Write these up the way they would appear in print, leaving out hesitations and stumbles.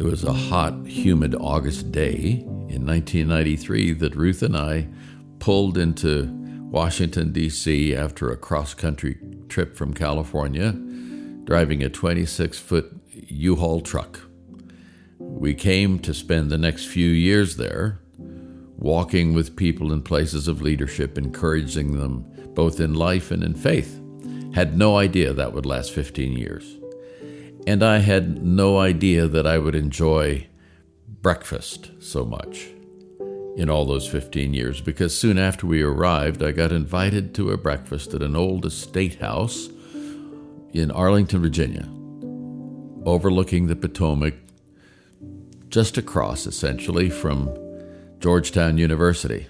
It was a hot, humid August day in 1993 that Ruth and I pulled into Washington, D.C. after a cross-country trip from California, driving a 26-foot U-Haul truck. We came to spend the next few years there, walking with people in places of leadership, encouraging them both in life and in faith. Had no idea that would last 15 years. And I had no idea that I would enjoy breakfast so much in all those 15 years, because soon after we arrived, I got invited to a breakfast at an old estate house in Arlington, Virginia, overlooking the Potomac, just across, essentially, from Georgetown University.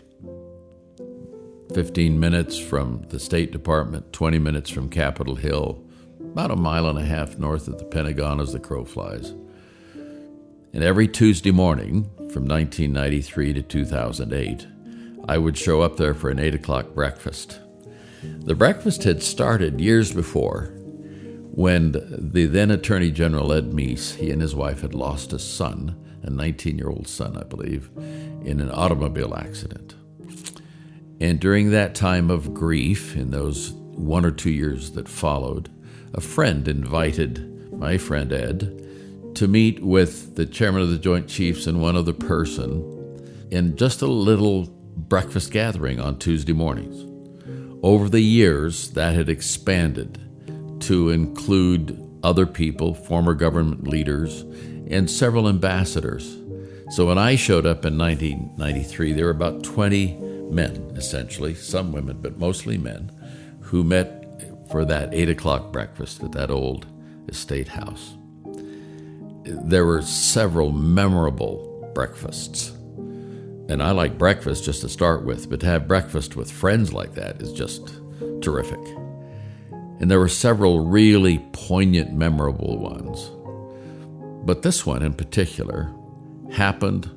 15 minutes from the State Department, 20 minutes from Capitol Hill, about a mile and a half north of the Pentagon as the crow flies. And every Tuesday morning, from 1993 to 2008, I would show up there for an 8 o'clock breakfast. The breakfast had started years before, when the then Attorney General Ed Meese, he and his wife had lost a son, a 19-year-old son, I believe, in an automobile accident. And during that time of grief, in those 1 or 2 years that followed, a friend invited my friend Ed to meet with the chairman of the Joint Chiefs and one other person in just a little breakfast gathering on Tuesday mornings. Over the years, that had expanded to include other people, former government leaders, and several ambassadors. So when I showed up in 1993, there were about 20 men, essentially, some women, but mostly men, who met for that 8 o'clock breakfast at that old estate house. There were several memorable breakfasts. And I like breakfast just to start with, but to have breakfast with friends like that is just terrific. And there were several really poignant, memorable ones. But this one in particular happened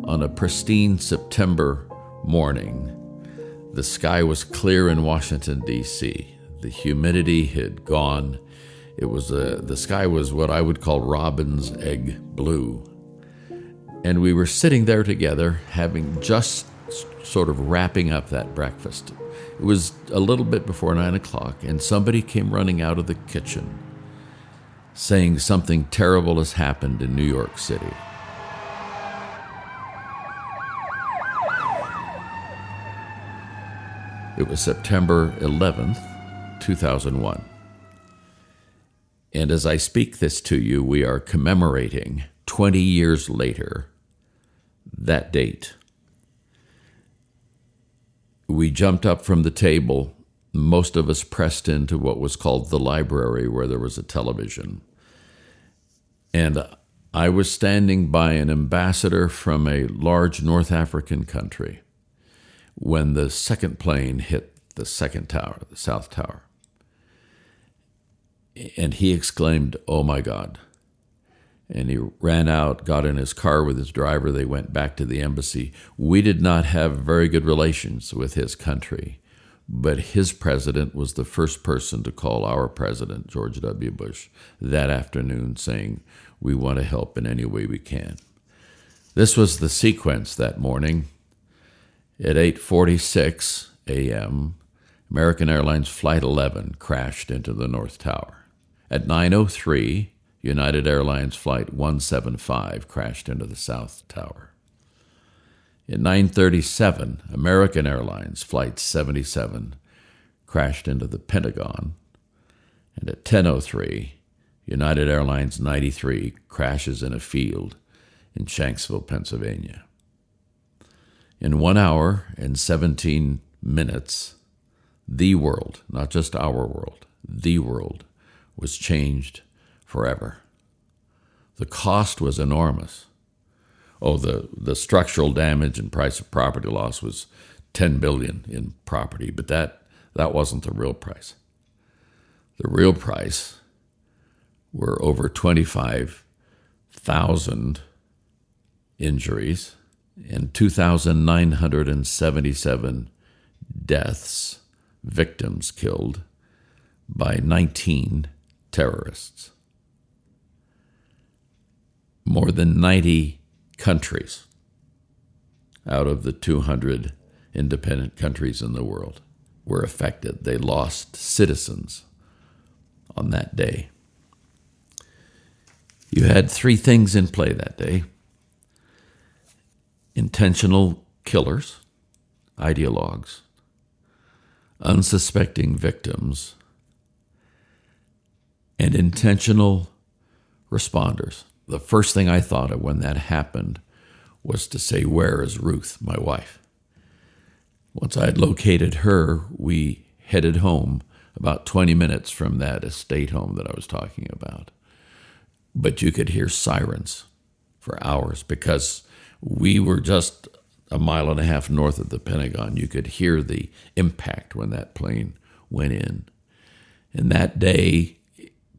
on a pristine September morning. The sky was clear in Washington, D.C. The humidity had gone. It was the sky was what I would call robin's egg blue. And we were sitting there together, having just sort of wrapping up that breakfast. It was a little bit before 9 o'clock, and somebody came running out of the kitchen saying something terrible has happened in New York City. It was September 11th, 2001. And as I speak this to you, we are commemorating 20 years later that date. We jumped up from the table. Most of us pressed into what was called the library, where there was a television. And I was standing by an ambassador from a large North African country when the second plane hit the second tower, the South Tower. And he exclaimed, "Oh my God." And he ran out, got in his car with his driver. They went back to the embassy. We did not have very good relations with his country, but his president was the first person to call our president, George W. Bush, that afternoon saying, "We want to help in any way we can." This was the sequence that morning. At 8:46 a.m., American Airlines Flight 11 crashed into the North Tower. At 9:03, United Airlines Flight 175 crashed into the South Tower. At 9:37, American Airlines Flight 77 crashed into the Pentagon. And at 10:03, United Airlines 93 crashes in a field in Shanksville, Pennsylvania. In 1 hour and 17 minutes, the world, not just our world, the world was changed forever. The cost was enormous. Oh, the structural damage and price of property loss was $10 billion in property, but that wasn't the real price. The real price were over 25,000 injuries and 2,977 deaths, victims killed by 19 terrorists. more than 90 countries out of the 200 independent countries in the world were affected. They lost citizens on that day. You had three things in play that day: intentional killers, ideologues, unsuspecting victims, and intentional responders. The first thing I thought of when that happened was to say, "Where is Ruth, my wife?" Once I had located her, we headed home about 20 minutes from that estate home that I was talking about. But you could hear sirens for hours because we were just a mile and a half north of the Pentagon. You could hear the impact when that plane went in. And that day,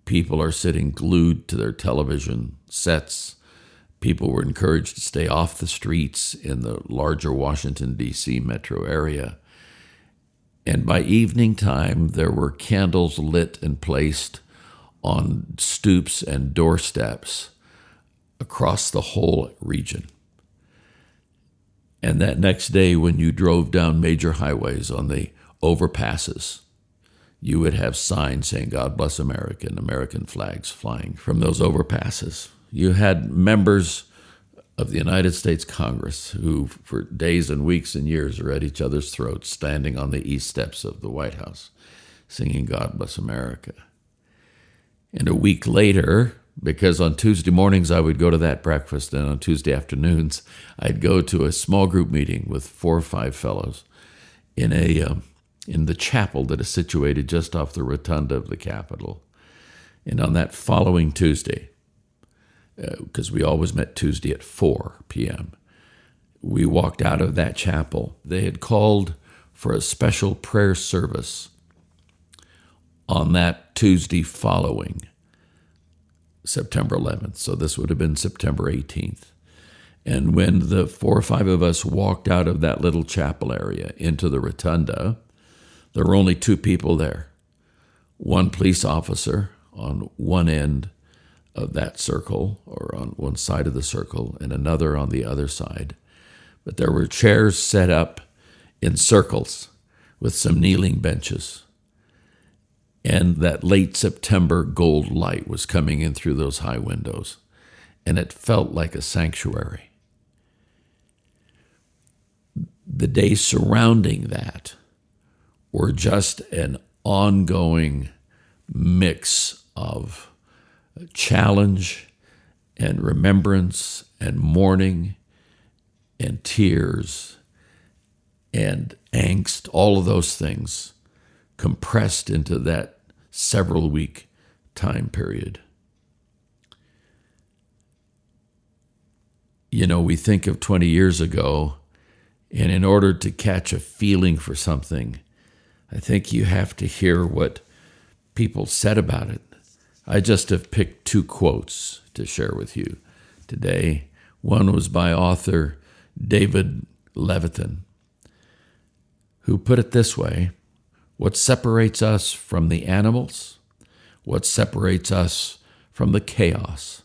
people are sitting glued to their television sets. People were encouraged to stay off the streets in the larger Washington, D.C. metro area. And by evening time, there were candles lit and placed on stoops and doorsteps across the whole region. And that next day, when you drove down major highways on the overpasses, you would have signs saying, "God bless America," and American flags flying from those overpasses. You had members of the United States Congress who, for days and weeks and years, are at each other's throats, standing on the east steps of the White House, singing "God bless America." And a week later, because on Tuesday mornings I would go to that breakfast, and on Tuesday afternoons I'd go to a small group meeting with 4 or 5 fellows in the chapel that is situated just off the rotunda of the Capitol. And on that following Tuesday, because we always met Tuesday at 4 p.m., we walked out of that chapel. They had called for a special prayer service on that Tuesday following September 11th. So this would have been September 18th. And when the 4 or 5 of us walked out of that little chapel area into the rotunda, there were only 2 people there. One police officer on one end of that circle, or on one side of the circle, and another on the other side. But there were chairs set up in circles with some kneeling benches. And that late September gold light was coming in through those high windows, and it felt like a sanctuary. The days surrounding that were just an ongoing mix of challenge and remembrance and mourning and tears and angst, all of those things compressed into that several-week time period. You know, we think of 20 years ago, and in order to catch a feeling for something, I think you have to hear what people said about it. I just have picked 2 quotes to share with you today. One was by author David Leviton, who put it this way: what separates us from the animals, what separates us from the chaos,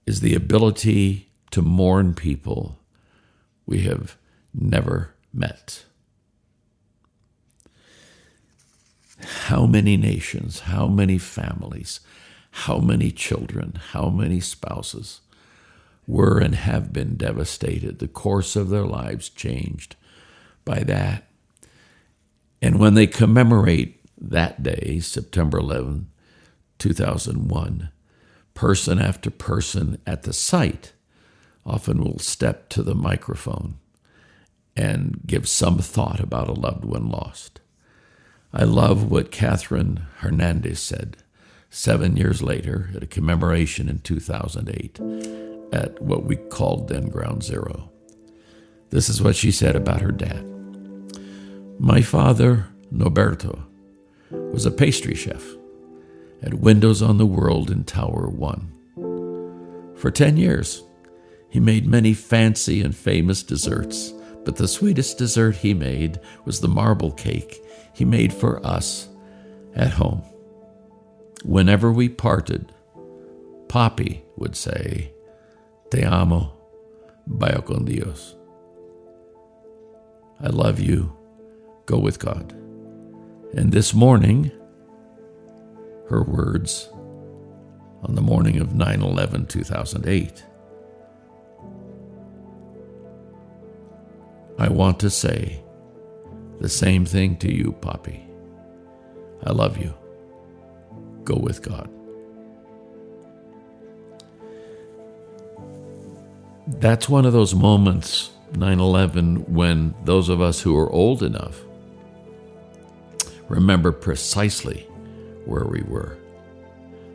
is the ability to mourn people we have never met. How many nations, how many families, how many children, how many spouses were and have been devastated, the course of their lives changed by that. And when they commemorate that day, September 11, 2001, person after person at the site often will step to the microphone and give some thought about a loved one lost. I love what Katherine Hernandez said 7 years later at a commemoration in 2008 at what we called then Ground Zero. This is what she said about her dad. "My father, Norberto, was a pastry chef at Windows on the World in Tower 1. For 10 years, he made many fancy and famous desserts, but the sweetest dessert he made was the marble cake he made for us at home. Whenever we parted, Poppy would say, Te amo, vaya con Dios. I love you, go with God. And this morning, her words on the morning of 9/11/2008, I want to say the same thing to you, Poppy. I love you. Go with God. That's one of those moments, 9/11, when those of us who are old enough remember precisely where we were.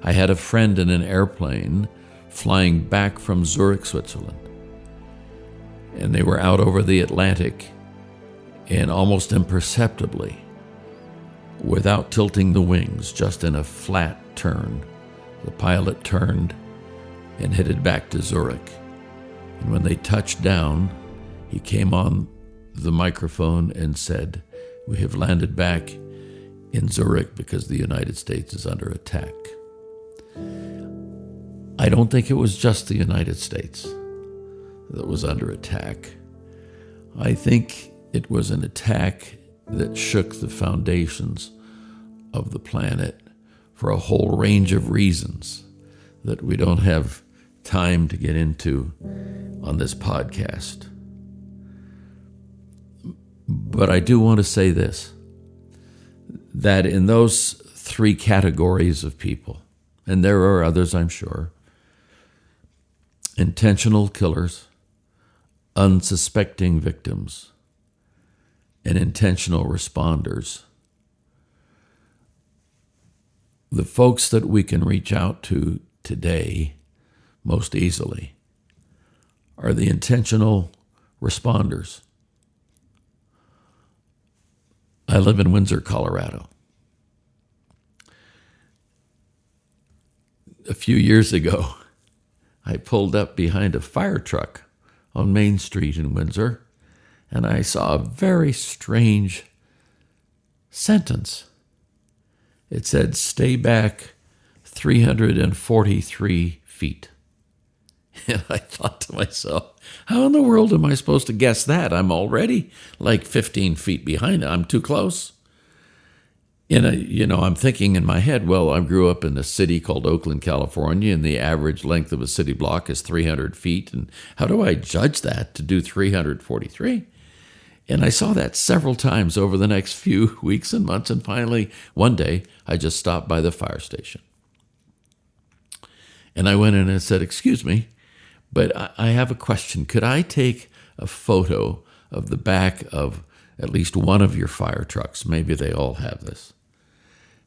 I had a friend in an airplane flying back from Zurich, Switzerland, and they were out over the Atlantic, and almost imperceptibly, without tilting the wings, just in a flat turn, the pilot turned and headed back to Zurich. And when they touched down, he came on the microphone and said, "We have landed back in Zurich because the United States is under attack." I don't think it was just the United States that was under attack. I think it was an attack that shook the foundations of the planet for a whole range of reasons that we don't have time to get into on this podcast. But I do want to say this, that in those three categories of people, and there are others, I'm sure, intentional killers, unsuspecting victims, and intentional responders, the folks that we can reach out to today most easily are the intentional responders. I live in Windsor, Colorado. A few years ago, I pulled up behind a fire truck on Main Street in Windsor, and I saw a very strange sentence. It said, "Stay back 343 feet." And I thought to myself, how in the world am I supposed to guess that? I'm already like 15 feet behind. I'm too close. And I'm thinking in my head, well, I grew up in a city called Oakland, California, and the average length of a city block is 300 feet. And how do I judge that to do 343? And I saw that several times over the next few weeks and months. And finally, one day, I just stopped by the fire station. And I went in and said, "Excuse me, but I have a question. Could I take a photo of the back of at least one of your fire trucks? Maybe they all have this.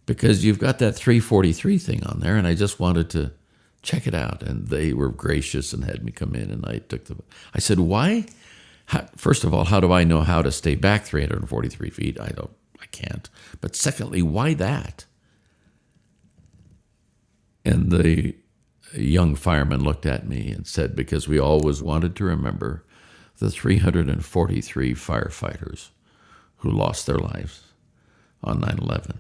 Because you've got that 343 thing on there, and I just wanted to check it out." And they were gracious and had me come in, and I said, "Why? First of all, how do I know how to stay back 343 feet? I can't. But secondly, why that?" And the young fireman looked at me and said, "Because we always wanted to remember the 343 firefighters who lost their lives on 9/11.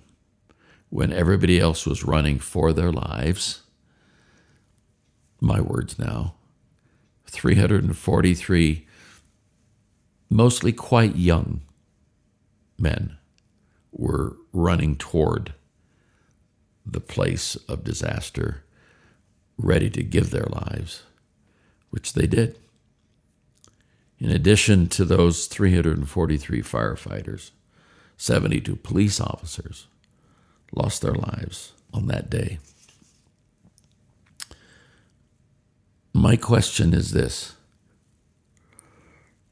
When everybody else was running for their lives," my words now, 343 mostly quite young men were running toward the place of disaster, ready to give their lives, which they did. In addition to those 343 firefighters, 72 police officers lost their lives on that day. My question is this: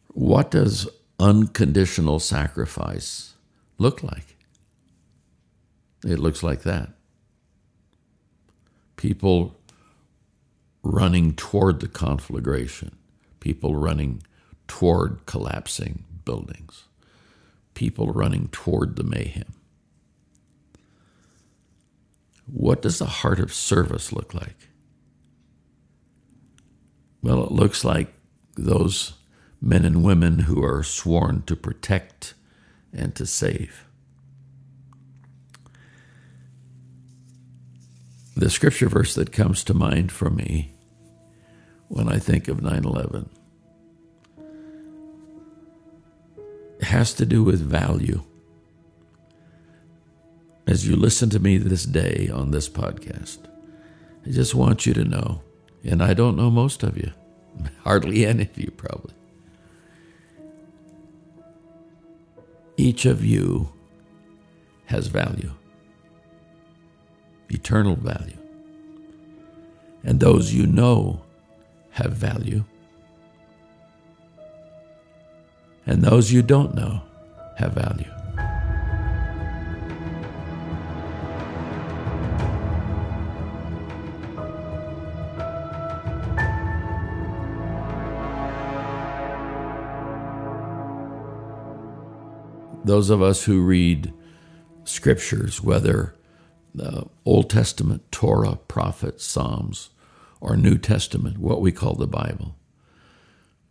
what does unconditional sacrifice look like? It looks like that. People running toward the conflagration, people running toward collapsing buildings, people running toward the mayhem. What does the heart of service look like? Well, it looks like those men and women who are sworn to protect and to save. The scripture verse that comes to mind for me when I think of 9/11. It has to do with value. As you listen to me this day on this podcast, I just want you to know, and I don't know most of you, hardly any of you probably. Each of you has value, eternal value. And those you know have value. And those you don't know have value. Those of us who read scriptures, whether the Old Testament, Torah, prophets, Psalms, or New Testament, what we call the Bible,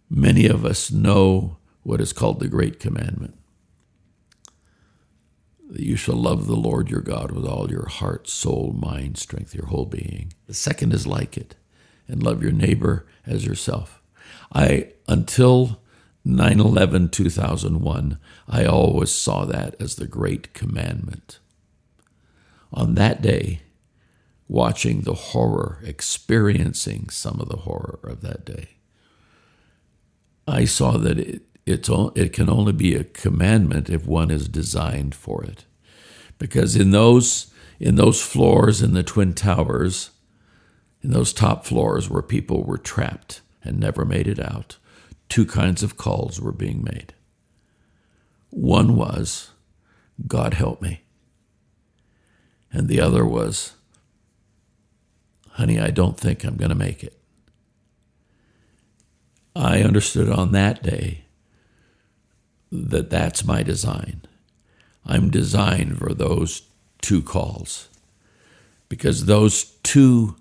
many of us know what is called the Great Commandment. That you shall love the Lord your God with all your heart, soul, mind, strength, your whole being. The second is like it, and love your neighbor as yourself. Until 9/11, 2001, I always saw that as the Great Commandment. On that day, watching the horror, experiencing some of the horror of that day, I saw that it can only be a commandment if one is designed for it. Because in those floors in the Twin Towers, in those top floors where people were trapped and never made it out, two kinds of calls were being made. One was, God help me. And the other was, honey, I don't think I'm going to make it. I understood on that day that that's my design. I'm designed for those two calls, because those two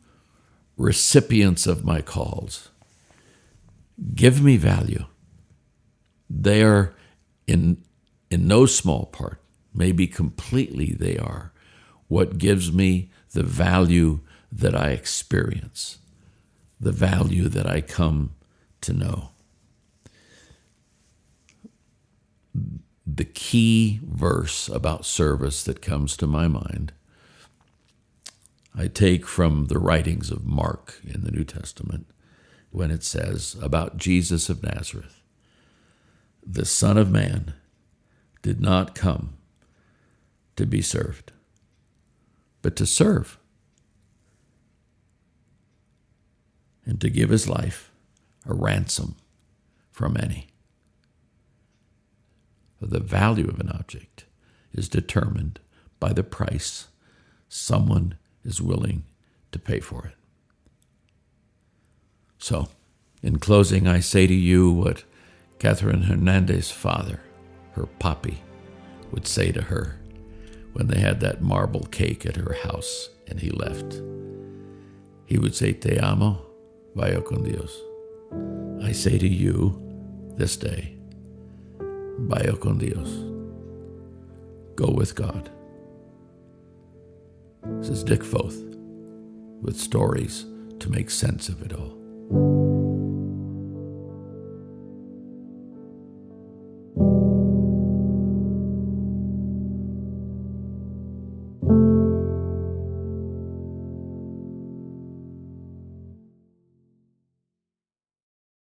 recipients of my calls give me value. They are in no small part, maybe completely they are, what gives me the value that I experience, the value that I come to know. The key verse about service that comes to my mind, I take from the writings of Mark in the New Testament, when it says about Jesus of Nazareth, the Son of Man did not come to be served, but to serve and to give his life a ransom for many. The value of an object is determined by the price someone is willing to pay for it. So, in closing, I say to you what Katherine Hernandez's father, her papi, would say to her when they had that marble cake at her house and he left. He would say, Te amo, vaya con Dios. I say to you this day, vaya con Dios. Go with God. This is Dick Foth with stories to make sense of it all.